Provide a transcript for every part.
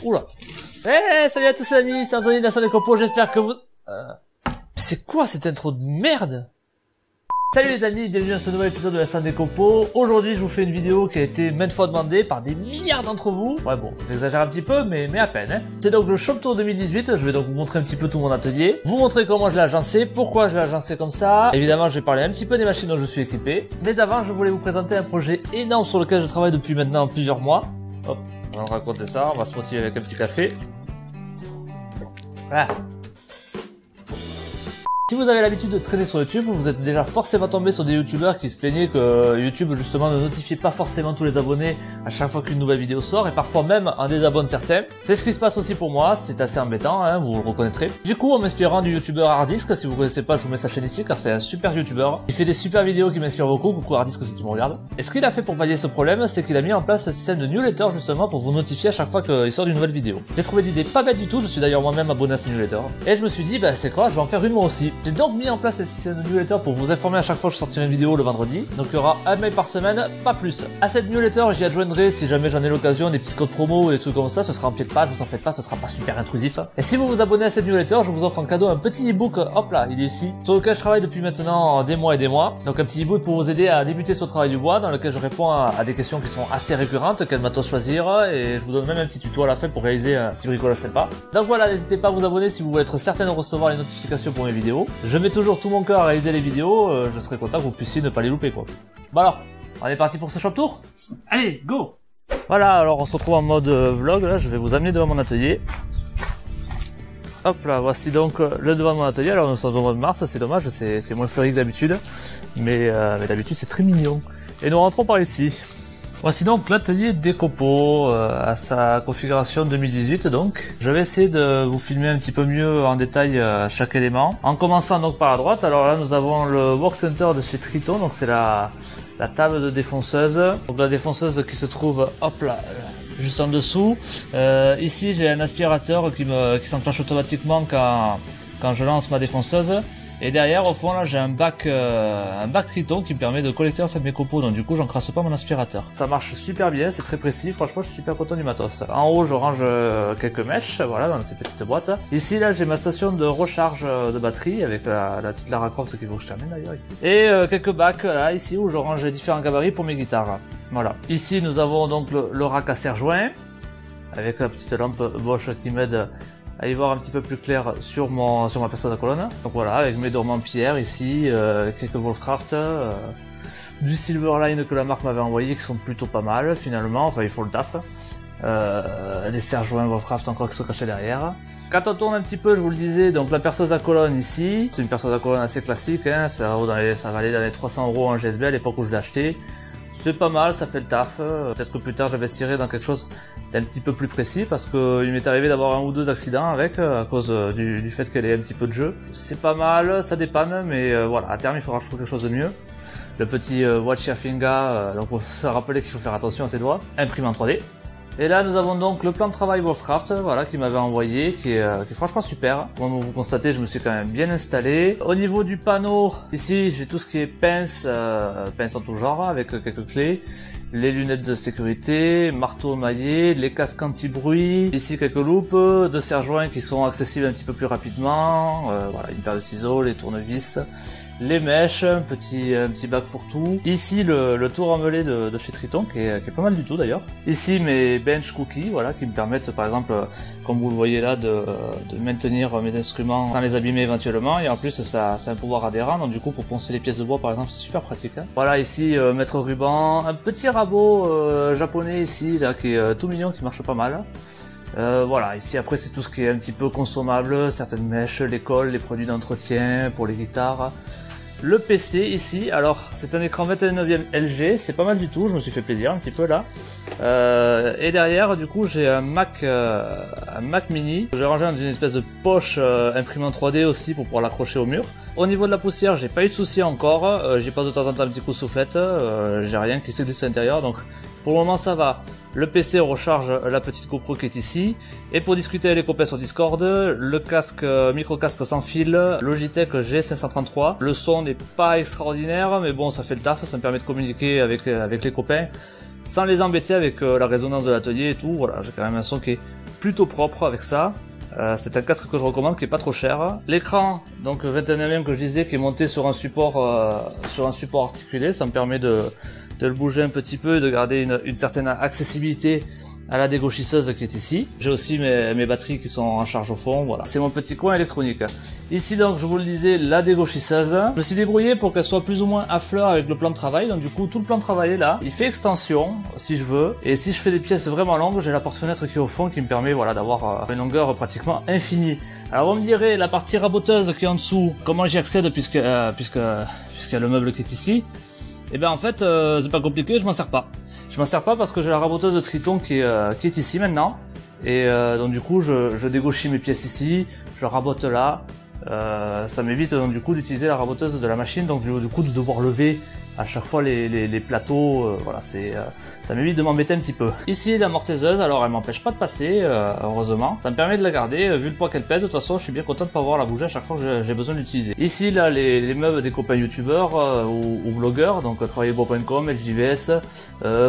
Oula. Salut à tous les amis, c'est Anthony de la salle des compos, j'espère que vous... C'est quoi cette intro de merde? Salut les amis, bienvenue dans ce nouvel épisode de la salle des compos. Aujourd'hui je vous fais une vidéo qui a été maintes fois demandée par des milliards d'entre vous. Ouais bon, j'exagère un petit peu, mais à peine. Hein. C'est donc le Shop Tour 2018, je vais donc vous montrer un petit peu tout mon atelier. Vous montrer comment je l'ai agencé, pourquoi je l'ai agencé comme ça. Évidemment je vais parler un petit peu des machines dont je suis équipé. Mais avant je voulais vous présenter un projet énorme sur lequel je travaille depuis maintenant plusieurs mois. Hop, on va raconter ça, on va se motiver avec un petit café. Voilà. Si vous avez l'habitude de traîner sur YouTube, vous êtes déjà forcément tombé sur des youtubeurs qui se plaignaient que YouTube justement ne notifiait pas forcément tous les abonnés à chaque fois qu'une nouvelle vidéo sort et parfois même en désabonne certains. C'est ce qui se passe aussi pour moi, c'est assez embêtant, hein, vous le reconnaîtrez. Du coup, en m'inspirant du youtubeur Hardisk, si vous connaissez pas, je vous mets sa chaîne ici car c'est un super youtubeur. Il fait des super vidéos qui m'inspirent beaucoup, coucou Hardisk si tu me regardes. Et ce qu'il a fait pour pallier ce problème, c'est qu'il a mis en place un système de newsletter justement pour vous notifier à chaque fois qu'il sort d'une nouvelle vidéo. J'ai trouvé l'idée pas bête du tout, je suis d'ailleurs moi-même abonné à ce newsletter. Et je me suis dit, bah c'est quoi, je vais en faire une moi aussi. J'ai donc mis en place un système de newsletter pour vous informer à chaque fois que je sortirai une vidéo le vendredi. Donc il y aura un mail par semaine, pas plus. À cette newsletter, j'y adjoindrai si jamais j'en ai l'occasion des petits codes promo et des trucs comme ça. Ce sera en pied de page, vous en faites pas, ce sera pas super intrusif. Et si vous vous abonnez à cette newsletter, je vous offre en cadeau un petit ebook, hop là, il est ici, sur lequel je travaille depuis maintenant des mois et des mois. Donc un petit ebook pour vous aider à débuter sur le travail du bois, dans lequel je réponds à des questions qui sont assez récurrentes, quel matos choisir, et je vous donne même un petit tuto à la fin pour réaliser un petit bricolage sympa. Donc voilà, n'hésitez pas à vous abonner si vous voulez être certain de recevoir les notifications pour mes vidéos. Je mets toujours tout mon cœur à réaliser les vidéos, je serais content que vous puissiez ne pas les louper quoi. Bon alors, on est parti pour ce shop tour. Allez, go. Voilà, alors on se retrouve en mode vlog, là je vais vous amener devant mon atelier. Hop là, voici donc le devant de mon atelier. Alors nous sommes au mois de mars, c'est dommage, c'est moins fleuri que d'habitude, mais d'habitude c'est très mignon. Et nous rentrons par ici. Voici donc l'atelier Décopo à sa configuration 2018 donc. Je vais essayer de vous filmer un petit peu mieux en détail chaque élément. En commençant donc par la droite, alors là nous avons le Work Center de chez Triton, donc c'est la table de défonceuse. Donc la défonceuse qui se trouve, hop là, juste en dessous. Ici j'ai un aspirateur qui s'enclenche automatiquement quand je lance ma défonceuse. Et derrière, au fond, là, j'ai un bac Triton qui me permet de collecter en fait mes copeaux. Donc du coup, j'encrasse pas mon aspirateur. Ça marche super bien, c'est très précis. Franchement, je suis super content du matos. En haut, je range quelques mèches, voilà, dans ces petites boîtes. Ici, là, j'ai ma station de recharge de batterie avec la petite Lara Croft qu'il faut que je termine d'ailleurs ici. Et quelques bacs là, ici, où je range différents gabarits pour mes guitares. Voilà. Ici, nous avons donc le rack à serre-joint avec la petite lampe Bosch qui m'aide à y voir un petit peu plus clair sur ma perceuse à colonne. Donc voilà, avec mes dormants pierre ici, quelques Wolfcraft, du Silverline que la marque m'avait envoyé qui sont plutôt pas mal finalement, enfin ils font le taf. Des serre-joints Wolfcraft encore qui sont cachés derrière. Quand on tourne un petit peu, je vous le disais, donc la perceuse à colonne ici, c'est une perceuse à colonne assez classique, hein, ça valait dans les 300 € en GSB à l'époque où je l'ai acheté. C'est pas mal, ça fait le taf. Peut-être que plus tard j'investirai dans quelque chose d'un petit peu plus précis parce que il m'est arrivé d'avoir un ou deux accidents avec à cause du fait qu'elle ait un petit peu de jeu. C'est pas mal, ça dépanne, mais voilà, à terme il faudra que je trouve quelque chose de mieux. Le petit Watch Your Finger, donc faut se rappeler qu'il faut faire attention à ses doigts. Imprimé en 3D. Et là nous avons donc le plan de travail Wolfcraft, voilà, qui m'avait envoyé, qui est franchement super. Comme vous constatez, je me suis quand même bien installé. Au niveau du panneau, ici j'ai tout ce qui est pince en tout genre, avec quelques clés, les lunettes de sécurité, marteau maillé, les casques anti-bruit, ici quelques loupes, deux serre-joints qui sont accessibles un petit peu plus rapidement, voilà, une paire de ciseaux, les tournevis, les mèches, un petit bac fourre-tout. Ici le tour emmêlé de chez Triton qui est pas mal du tout d'ailleurs. Ici mes bench cookies, voilà, qui me permettent par exemple, comme vous le voyez là, de maintenir mes instruments sans les abîmer éventuellement. Et en plus ça a un pouvoir adhérent, donc du coup pour poncer les pièces de bois par exemple c'est super pratique. Hein. Voilà, ici maître ruban, un petit rabot japonais ici là qui est tout mignon, qui marche pas mal. Voilà, ici après c'est tout ce qui est un petit peu consommable, certaines mèches, les cols, les produits d'entretien pour les guitares. Le PC ici, alors c'est un écran 21/9 LG, c'est pas mal du tout, je me suis fait plaisir un petit peu là. Et derrière du coup j'ai un Mac mini, je l'ai rangé dans une espèce de poche imprimée en 3D aussi pour pouvoir l'accrocher au mur. Au niveau de la poussière, j'ai pas eu de soucis encore, j'y passe de temps en temps un petit coup de soufflette, j'ai rien qui s'est glissé à l'intérieur, donc pour le moment ça va. Le PC recharge la petite GoPro qui est ici. Et pour discuter avec les copains sur Discord, le casque, micro-casque sans fil, Logitech G533. Le son n'est pas extraordinaire, mais bon, ça fait le taf, ça me permet de communiquer avec les copains sans les embêter avec la résonance de l'atelier et tout. Voilà, j'ai quand même un son qui est plutôt propre avec ça. C'est un casque que je recommande, qui est pas trop cher. L'écran, donc 21 mm que je disais, qui est monté sur un support articulé, ça me permet de le bouger un petit peu et de garder une certaine accessibilité à la dégauchisseuse qui est ici. J'ai aussi mes batteries qui sont en charge au fond, voilà. C'est mon petit coin électronique. Ici donc, je vous le disais, la dégauchisseuse. Je me suis débrouillé pour qu'elle soit plus ou moins à fleur avec le plan de travail, donc du coup tout le plan de travail est là. Il fait extension si je veux, et si je fais des pièces vraiment longues, j'ai la porte-fenêtre qui est au fond qui me permet voilà d'avoir une longueur pratiquement infinie. Alors vous me direz, la partie raboteuse qui est en dessous, comment j'y accède puisqu'il y a le meuble qui est ici? Et bien en fait, c'est pas compliqué, je m'en sers pas. Je m'en sers pas parce que j'ai la raboteuse de Triton qui est ici maintenant. Et donc du coup, je dégauchis mes pièces ici, je rabote là. Ça m'évite donc du coup d'utiliser la raboteuse de la machine, donc du coup de devoir lever à chaque fois les plateaux, voilà, ça m'évite de m'embêter un petit peu. Ici la mortaiseuse, alors elle m'empêche pas de passer, heureusement. Ça me permet de la garder, vu le poids qu'elle pèse, de toute façon je suis bien content de pas avoir la bouger à chaque fois que j'ai besoin de l'utiliser. Ici là les meubles des copains youtubeurs ou vlogueurs, donc travaillerbois.com, LJVS,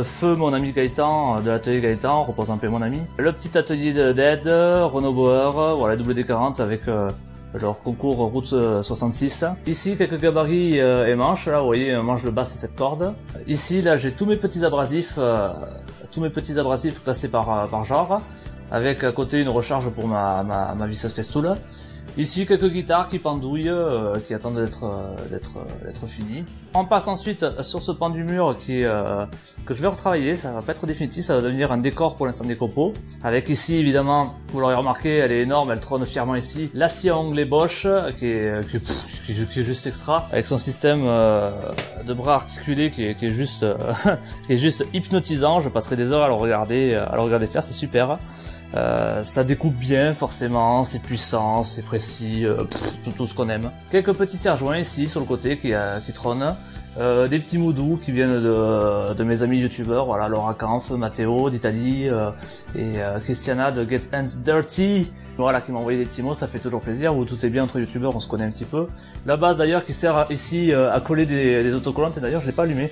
Feu mon ami Gaëtan, de l'atelier Gaëtan, repose en paix mon ami. Le petit atelier d'Ed, Renault Bauer, voilà WD-40 avec leur concours route 66. Ici quelques gabarits et manches, là vous voyez manche de basse et cette corde. Ici là j'ai tous mes petits abrasifs classés par genre, avec à côté une recharge pour ma visseuse festool. Ici quelques guitares qui pendouillent, qui attendent d'être finies. On passe ensuite sur ce pan du mur que je vais retravailler, ça va pas être définitif, ça va devenir un décor pour l'instant des copeaux. Avec ici évidemment, vous l'aurez remarqué, elle est énorme, elle trône fièrement ici. La scie à onglet Bosch, qui est juste extra, avec son système de bras articulé qui est juste hypnotisant. Je passerai des heures à le regarder faire, c'est super. Ça découpe bien forcément, c'est puissant, c'est précis, tout ce qu'on aime. Quelques petits serre-joints ici sur le côté qui trônent. Des petits moudous qui viennent de mes amis youtubeurs, voilà, Laura Kampf, Matteo d'Italie et Christiana de Get Hands Dirty. Voilà, qui m'a envoyé des petits mots, ça fait toujours plaisir, où tout est bien entre youtubeurs, on se connaît un petit peu. La base d'ailleurs qui sert ici à coller des autocollantes, et d'ailleurs je l'ai pas allumé.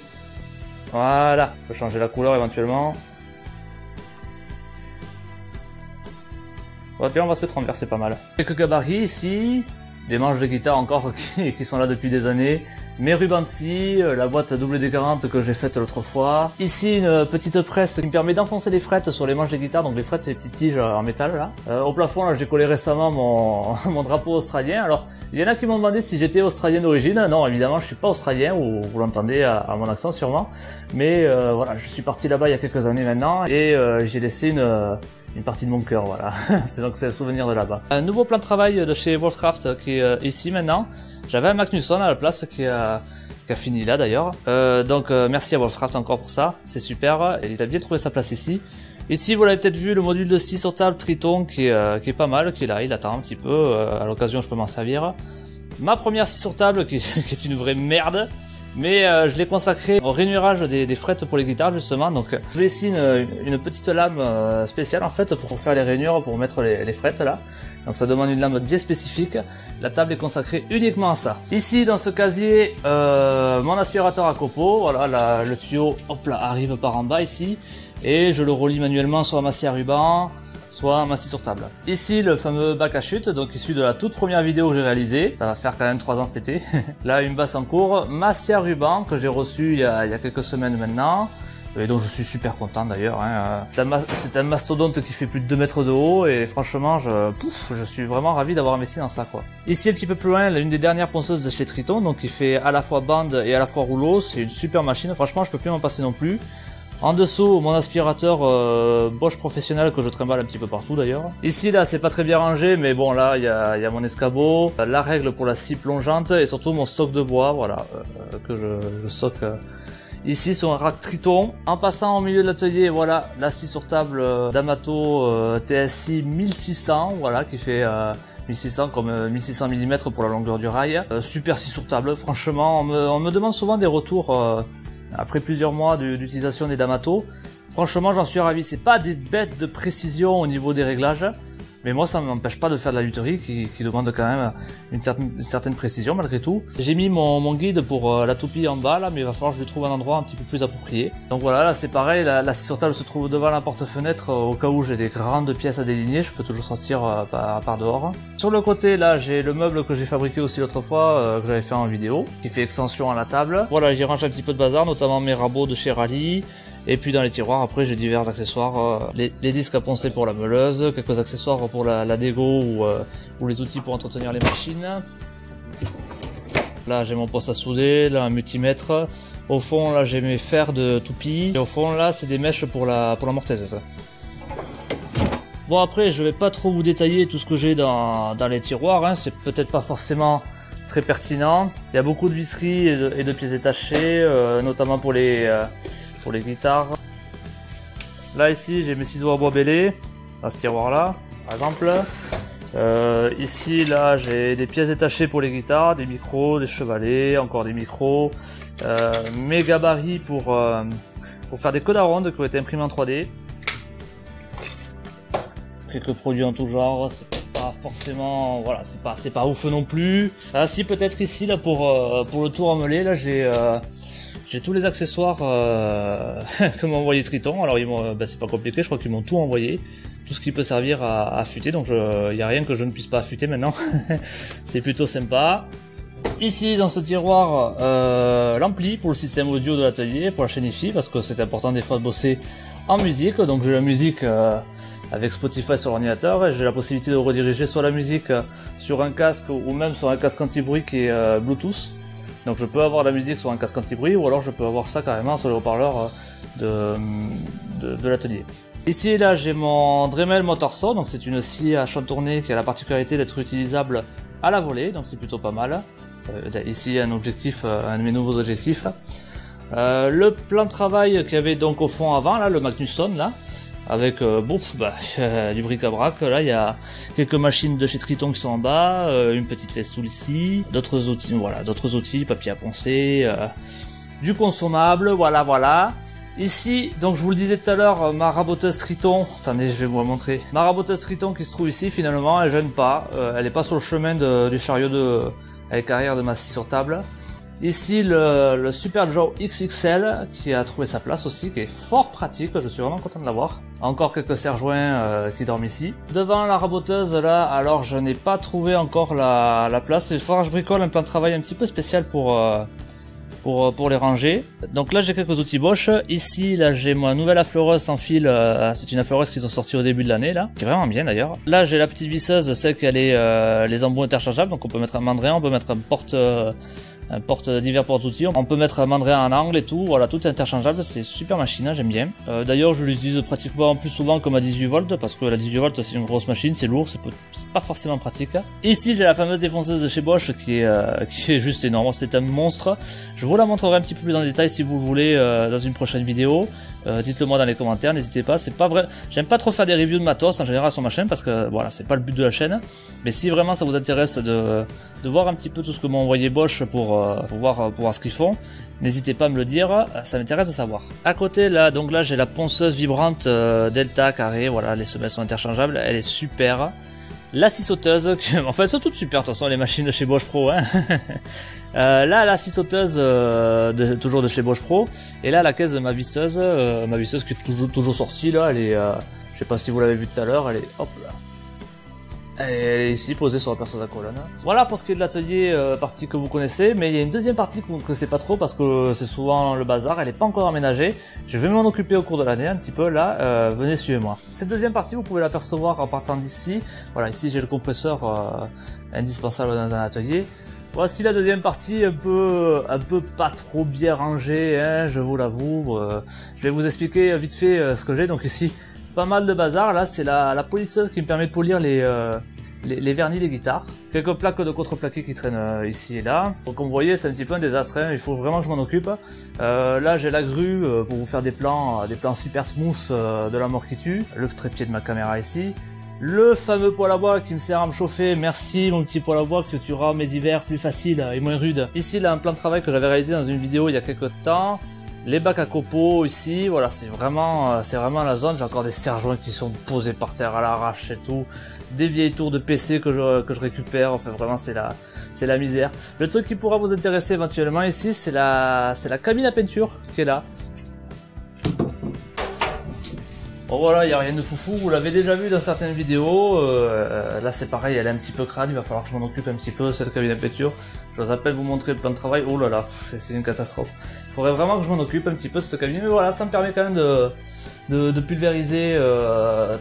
Voilà, je peux changer la couleur éventuellement. Ouais, on va se mettre en vert, c'est pas mal. Quelques gabarits ici, des manches de guitare encore qui sont là depuis des années, mes rubans de scie, la boîte WD-40 que j'ai faite l'autre fois. Ici une petite presse qui me permet d'enfoncer les frettes sur les manches de guitare, donc les frettes c'est les petites tiges en métal là. Au plafond là j'ai collé récemment mon drapeau australien. Alors il y en a qui m'ont demandé si j'étais australien d'origine. Non, évidemment je suis pas australien, ou vous l'entendez à mon accent sûrement. Mais voilà, je suis parti là-bas il y a quelques années maintenant et j'ai laissé une partie de mon cœur, voilà. Donc c'est le souvenir de là-bas. Un nouveau plan de travail de chez Wolfcraft qui est ici maintenant. J'avais un Magnusson à la place qui a fini là d'ailleurs. Donc merci à Wolfcraft encore pour ça, c'est super. Il a bien trouvé sa place ici. Ici vous l'avez peut-être vu, le module de scie sur table Triton qui est pas mal, qui est là, il attend un petit peu. À l'occasion je peux m'en servir. Ma première scie sur table qui est une vraie merde. Mais je l'ai consacré au rainurage des frettes pour les guitares justement, donc je vais ici une petite lame spéciale en fait pour faire les rainures, pour mettre les frettes là. Donc ça demande une lame bien spécifique. La table est consacrée uniquement à ça. Ici dans ce casier, mon aspirateur à copeaux, voilà, le tuyau hop là arrive par en bas ici, et je le relie manuellement soit à ma scie à ruban, soit ma scie sur table. Ici le fameux bac à chute, donc issu de la toute première vidéo que j'ai réalisée, ça va faire quand même 3 ans cet été. Là une basse en cours, ma scie à ruban que j'ai reçue il y a quelques semaines maintenant, et dont je suis super content d'ailleurs. Hein. C'est un mastodonte qui fait plus de 2 mètres de haut, et franchement je suis vraiment ravi d'avoir investi dans ça quoi. Ici un petit peu plus loin, l'une des dernières ponceuses de chez Triton, donc qui fait à la fois bande et à la fois rouleau, c'est une super machine, franchement je peux plus m'en passer non plus. En dessous, mon aspirateur Bosch professionnel que je trimballe un petit peu partout d'ailleurs. Ici, là, c'est pas très bien rangé, mais bon, là, il y a mon escabeau, la règle pour la scie plongeante et surtout mon stock de bois, voilà, que je stocke ici sur un rack Triton. En passant au milieu de l'atelier, voilà, la scie sur table d'Amato TSI 1600, voilà, qui fait 1600 comme 1600 mm pour la longueur du rail. Super scie sur table, franchement, on me demande souvent des retours après plusieurs mois d'utilisation des D'Amato. Franchement j'en suis ravi, c'est pas des bêtes de précision au niveau des réglages, Mais moi, ça ne m'empêche pas de faire de la lutherie qui demande quand même une certaine précision malgré tout. J'ai mis mon guide pour la toupie en bas là, mais il va falloir que je lui trouve un endroit un petit peu plus approprié. Donc voilà, là c'est pareil, la scie sur table se trouve devant la porte-fenêtre au cas où j'ai des grandes pièces à déligner, je peux toujours sortir par dehors. Sur le côté là, j'ai le meuble que j'ai fabriqué aussi l'autre fois, que j'avais fait en vidéo, qui fait extension à la table. Voilà, j'y range un petit peu de bazar, notamment mes rabots de chez Rally. Et puis dans les tiroirs, après j'ai divers accessoires, les disques à poncer pour la meuleuse, quelques accessoires pour la dégo ou les outils pour entretenir les machines. Là j'ai mon poste à souder, là un multimètre. Au fond là j'ai mes fers de toupie. Et au fond là c'est des mèches pour la mortaise ça. Bon après je vais pas trop vous détailler tout ce que j'ai dans les tiroirs, hein. C'est peut-être pas forcément très pertinent. Il y a beaucoup de visseries et de pièces détachées, notamment pour les guitares. Là ici j'ai mes ciseaux à bois bêlés dans ce tiroir là par exemple. Ici là j'ai des pièces détachées pour les guitares, des micros, des chevalets, encore des micros, mes gabarits pour faire des codes à ronde qui ont été imprimés en 3D. Quelques produits en tout genre, c'est pas forcément, voilà, c'est pas ouf non plus. Ah si, peut-être ici là pour le tour à meuler là j'ai tous les accessoires que m'a envoyé Triton. Alors c'est pas compliqué, je crois qu'ils m'ont tout envoyé, tout ce qui peut servir à affûter, donc il y a rien que je ne puisse pas affûter maintenant. C'est plutôt sympa. Ici dans ce tiroir, l'ampli pour le système audio de l'atelier, pour la chaîne hi-fi, parce que c'est important des fois de bosser en musique, donc j'ai la musique avec Spotify sur l'ordinateur, et j'ai la possibilité de rediriger soit la musique sur un casque ou même sur un casque anti-bruit qui est Bluetooth. Donc je peux avoir la musique sur un casque anti-bruit ou alors je peux avoir ça carrément sur le haut-parleur de l'atelier. Ici là j'ai mon Dremel Motor Saw, donc c'est une scie à chantourner qui a la particularité d'être utilisable à la volée, donc c'est plutôt pas mal. Ici un objectif, un de mes nouveaux objectifs. Le plan de travail qu'il y avait donc au fond avant, là, le Magnusson là, avec du bric-à-brac. Là il y a quelques machines de chez Triton qui sont en bas, une petite festoule ici, d'autres outils, voilà, d'autres outils, papier à poncer, du consommable, voilà. Ici, donc je vous le disais tout à l'heure, ma raboteuse Triton, attendez je vais vous la montrer, ma raboteuse Triton qui se trouve ici, finalement elle gêne pas, elle est pas sur le chemin du chariot avec arrière de ma scie sur table. Ici le Super Joe XXL qui a trouvé sa place aussi, qui est fort pratique, je suis vraiment content de l'avoir. Encore quelques serre-joints qui dorment ici. Devant la raboteuse là, alors je n'ai pas trouvé encore la place, il faudra que je bricole un plan de travail un petit peu spécial pour les ranger. Donc là j'ai quelques outils Bosch. Ici là j'ai ma nouvelle affleureuse sans fil, c'est une affleureuse qu'ils ont sorti au début de l'année là, qui est vraiment bien d'ailleurs. Là j'ai la petite visseuse, celle qu'elle est les embouts interchangeables, donc on peut mettre un mandrin, on peut mettre divers porte-outils, on peut mettre un mandrin en angle et tout, voilà, tout est interchangeable, c'est super machine, j'aime bien. D'ailleurs je l'utilise pratiquement plus souvent comme à 18 volts, parce que la 18 volts c'est une grosse machine, c'est lourd, c'est pas forcément pratique. Ici j'ai la fameuse défonceuse de chez Bosch qui est juste énorme, c'est un monstre. Je vous la montrerai un petit peu plus en détail si vous le voulez dans une prochaine vidéo. Dites-le moi dans les commentaires, n'hésitez pas, c'est pas vrai, j'aime pas trop faire des reviews de matos en général sur ma chaîne parce que voilà, c'est pas le but de la chaîne, mais si vraiment ça vous intéresse de voir un petit peu tout ce que m'ont envoyé Bosch pour voir ce qu'ils font, n'hésitez pas à me le dire, ça m'intéresse de savoir. À côté là, donc là j'ai la ponceuse vibrante Delta carré, voilà, les semelles sont interchangeables, elle est super. La scie sauteuse, en fait elles sont toutes super de toute façon les machines de chez Bosch Pro, hein. Là la scie sauteuse toujours de chez Bosch Pro, et là la caisse de ma visseuse qui est toujours sortie là, elle est, je sais pas si vous l'avez vu tout à l'heure, elle est, hop là, elle est ici posée sur la perceuse à colonne. Voilà pour ce qui est de l'atelier, partie que vous connaissez, mais il y a une deuxième partie que vous ne connaissez pas trop parce que c'est souvent le bazar, elle n'est pas encore aménagée. Je vais m'en occuper au cours de l'année un petit peu là, venez suivez-moi. Cette deuxième partie vous pouvez l'apercevoir en partant d'ici. Voilà, ici j'ai le compresseur indispensable dans un atelier. Voici la deuxième partie, un peu pas trop bien rangée, hein, je vous l'avoue. Je vais vous expliquer vite fait ce que j'ai. Donc ici, pas mal de bazar. Là, c'est la polisseuse qui me permet de polir les vernis des guitares. Quelques plaques de contreplaqué qui traînent ici et là. Donc comme vous voyez, c'est un petit peu un désastre, hein, il faut vraiment que je m'en occupe. Là, j'ai la grue pour vous faire des plans super smooth de la mort qui tue. Le trépied de ma caméra ici. Le fameux poêle à bois qui me sert à me chauffer, merci mon petit poêle à bois que tu rends mes hivers plus faciles et moins rudes. Ici là un plan de travail que j'avais réalisé dans une vidéo il y a quelques temps. Les bacs à copeaux ici, voilà, c'est vraiment la zone. J'ai encore des serre-joints qui sont posés par terre à l'arrache et tout. Des vieilles tours de PC que je récupère. Enfin, vraiment, c'est la misère. Le truc qui pourra vous intéresser éventuellement ici, c'est la cabine à peinture qui est là. Bon voilà, il n'y a rien de foufou, vous l'avez déjà vu dans certaines vidéos, là c'est pareil, elle est un petit peu crade, il va falloir que je m'en occupe un petit peu, cette cabine à peinture. Je vous appelle vous montrer le plan de travail, oh là là, c'est une catastrophe. Il faudrait vraiment que je m'en occupe un petit peu de cette cabine, mais voilà, ça me permet quand même de pulvériser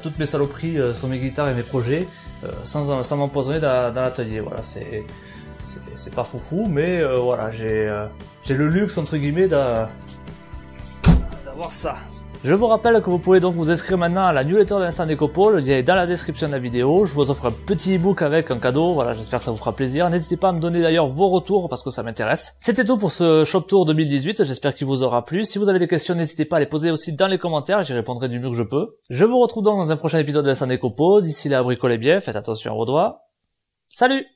toutes mes saloperies sur mes guitares et mes projets, sans m'empoisonner dans l'atelier, voilà, c'est pas foufou, mais voilà, j'ai le luxe entre guillemets d'avoir ça. Je vous rappelle que vous pouvez donc vous inscrire maintenant à la newsletter de l'Instant Décopo, le lien est dans la description de la vidéo, je vous offre un petit ebook avec un cadeau, voilà, j'espère que ça vous fera plaisir, n'hésitez pas à me donner d'ailleurs vos retours parce que ça m'intéresse. C'était tout pour ce Shop Tour 2018, j'espère qu'il vous aura plu, si vous avez des questions n'hésitez pas à les poser aussi dans les commentaires, j'y répondrai du mieux que je peux. Je vous retrouve donc dans un prochain épisode de l'Instant Décopo, d'ici là bricolez bien, faites attention à vos doigts, salut!